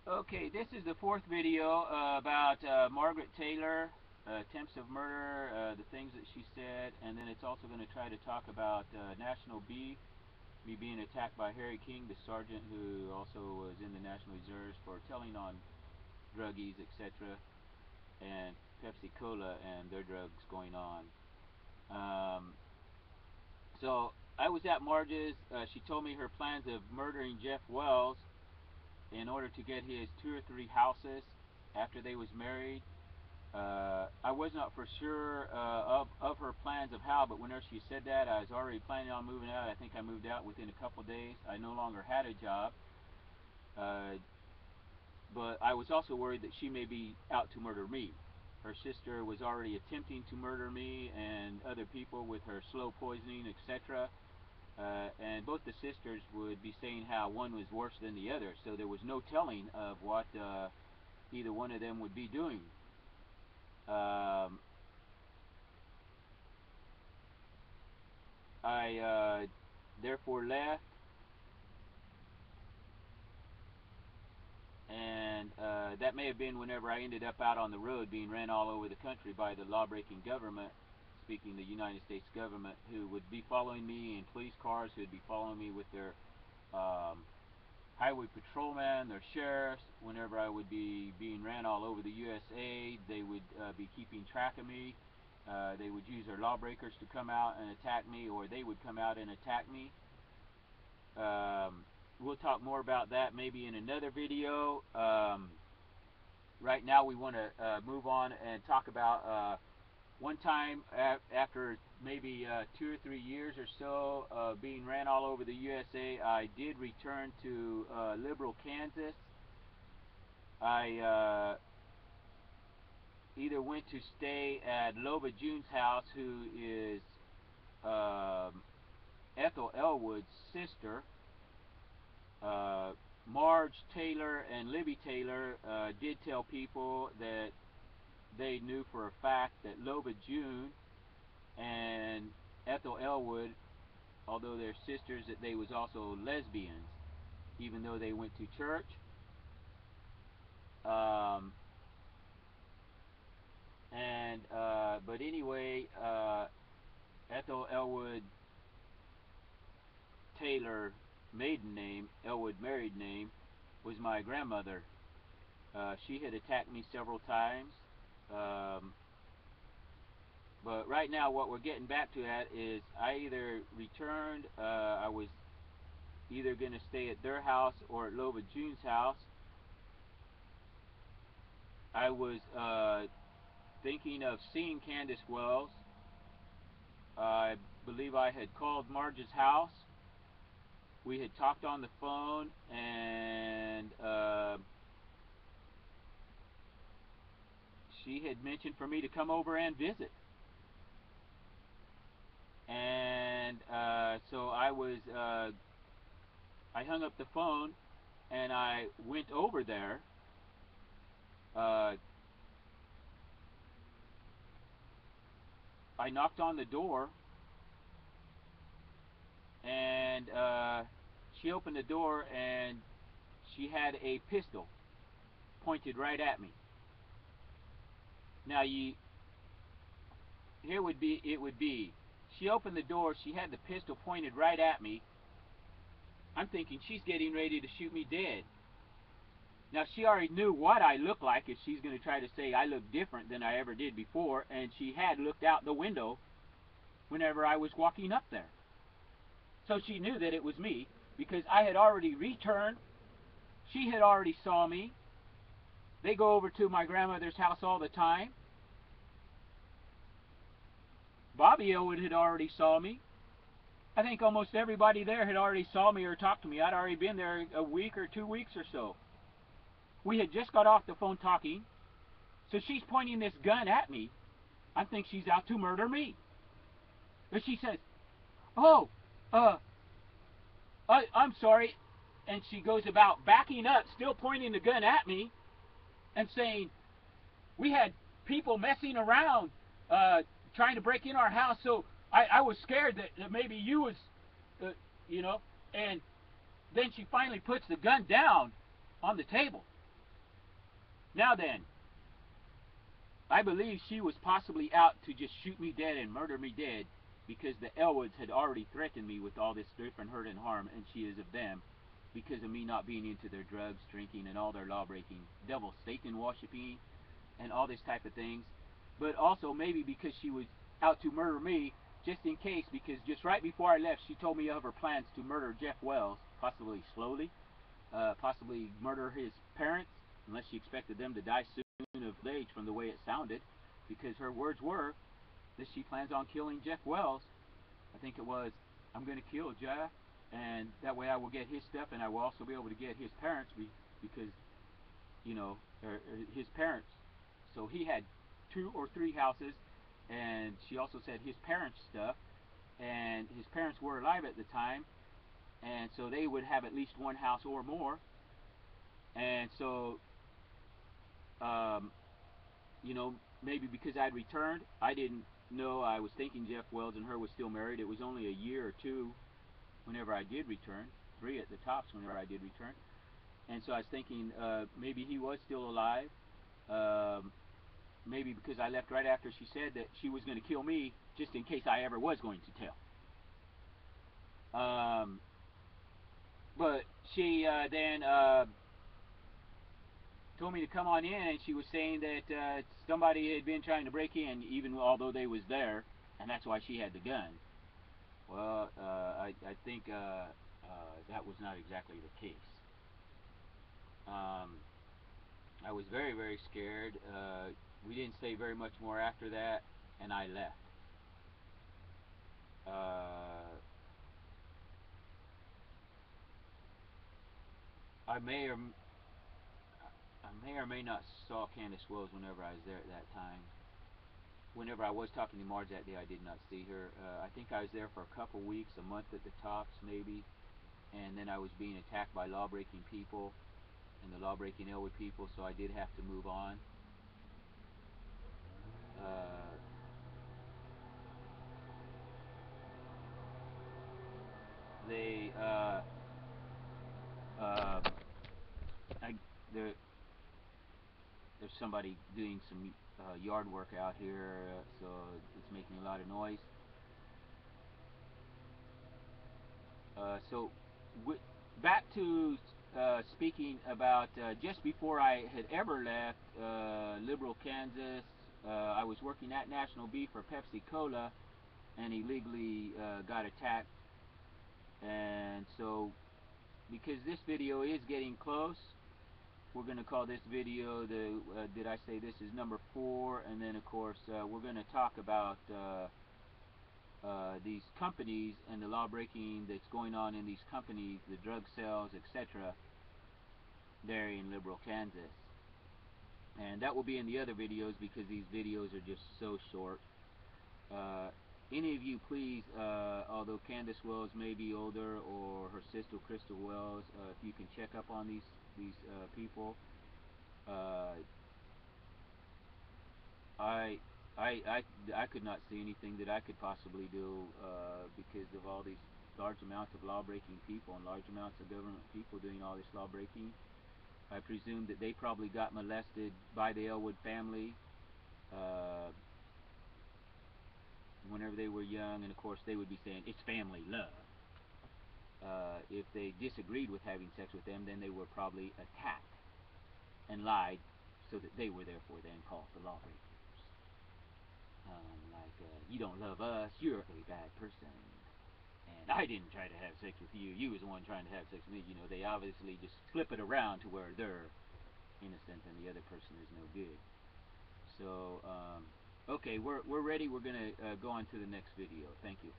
Okay, this is the fourth video about Margaret Taylor, attempts of murder, the things that she said, and then it's also going to try to talk about National B, me being attacked by Harry King, the sergeant who also was in the National Reserves for telling on druggies, etc., and Pepsi Cola and their drugs going on. So I was at Marge's. She told me her plans of murdering Jeff Wells in order to get his 2 or 3 houses after they was married. I was not for sure of her plans of how, but whenever she said that, I was already planning on moving out. I think I moved out within a couple days. I no longer had a job, but I was also worried that she may be out to murder me. Her sister was already attempting to murder me and other people with her slow poisoning, etc. And both the sisters would be saying how one was worse than the other, so there was no telling of what either one of them would be doing. I therefore left, and that may have been whenever I ended up out on the road being ran all over the country by the law-breaking government, speaking the United States government, who would be following me in police cars, who would be following me with their highway patrolmen, their sheriffs. Whenever I would be being ran all over the USA, they would be keeping track of me. They would use their lawbreakers to come out and attack me, or they would come out and attack me. We'll talk more about that maybe in another video. Right now we want to move on and talk about one time after maybe 2 or 3 years or so of being ran all over the USA, I did return to Liberal, Kansas. I either went to stay at Loba June's house, who is Ethel Elwood's sister. Marge Taylor and Libby Taylor did tell people that they knew for a fact that Loba June and Ethel Elwood, although they're sisters, that they was also lesbians, even though they went to church. But anyway, Ethel Elwood Taylor maiden name, Elwood married name, was my grandmother. She had attacked me several times. But right now what we're getting back to that is I either returned, I was either going to stay at their house or at Loba June's house. I was thinking of seeing Candace Wells. I believe I had called Marge's house. We had talked on the phone, and she had mentioned for me to come over and visit. And so I hung up the phone and I went over there. I knocked on the door, and she opened the door, and she had a pistol pointed right at me. Now it would be, she opened the door, she had the pistol pointed right at me. I'm thinking she's getting ready to shoot me dead. Now she already knew what I looked like, if she's going to try to say I look different than I ever did before, and she had looked out the window whenever I was walking up there. So she knew that it was me, because I had already returned. She had already saw me. They go over to my grandmother's house all the time. Bobby Elwood had already saw me. I think almost everybody there had already saw me or talked to me. I'd already been there a week or 2 weeks or so. We had just got off the phone talking. So she's pointing this gun at me. I think she's out to murder me. But she says, "Oh, I'm sorry." And she goes about backing up, still pointing the gun at me, and saying, "We had people messing around, trying to break in our house, so I was scared that maybe you was, you know." And then she finally puts the gun down on the table. Now then, I believe she was possibly out to just shoot me dead and murder me dead, because the Elwoods had already threatened me with all this different hurt and harm, and she is of them, because of me not being into their drugs, drinking, and all their law-breaking, devil Satan worshiping, and all this type of things. But also maybe because she was out to murder me, just in case, because just right before I left, she told me of her plans to murder Jeff Wells, possibly slowly, possibly murder his parents, unless she expected them to die soon of age from the way it sounded, because her words were that she plans on killing Jeff Wells. I think it was, I'm going to kill Jeff, and that way I will get his stuff, and I will also be able to get his parents, because, his parents. So he had 2 or 3 houses, and she also said his parents' stuff, and his parents were alive at the time, and so they would have at least 1 house or more. And so, maybe because I'd returned, I didn't know. I was thinking Jeff Wells and her was still married. It was only a year or 2 whenever I did return, 3 at the tops whenever I did return. And so I was thinking maybe he was still alive. Maybe because I left right after she said that she was going to kill me, just in case I ever was going to tell. But she then told me to come on in, and she was saying that somebody had been trying to break in, even although they was there, and that's why she had the gun. Well, I think that was not exactly the case. I was very, very scared. We didn't say very much more after that, and I left. I may or may not saw Candace Wells whenever I was there at that time. Whenever I was talking to Marge that day, I did not see her. I think I was there for a couple weeks, a month at the tops, maybe. And then I was being attacked by law-breaking people, and the law-breaking Elwood people, so I did have to move on. There's somebody doing some yard work out here, so it's making a lot of noise. So back to speaking about just before I had ever left Liberal, Kansas, I was working at National Beef for Pepsi Cola, and illegally got attacked. And so, because this video is getting close, we're going to call this video did I say this is number 4? And then of course we're going to talk about these companies and the law breaking that's going on in these companies, the drug sales, etc. there in Liberal, Kansas. And that will be in the other videos, because these videos are just so short. Any of you, please, although Candace Wells may be older, or her sister Crystal Wells, if you can check up on these people. I could not see anything that I could possibly do because of all these large amounts of law-breaking people and large amounts of government people doing all this law-breaking. I presume that they probably got molested by the Elwood family whenever they were young, and of course they would be saying it's family love. If they disagreed with having sex with them, then they were probably attacked and lied, so that they were therefore then called the lawbreakers. You don't love us, you're a bad person. And I didn't try to have sex with you, you was the one trying to have sex with me. They obviously just flip it around to where they're innocent and the other person is no good. So, okay, we're ready. We're going to go on to the next video. Thank you.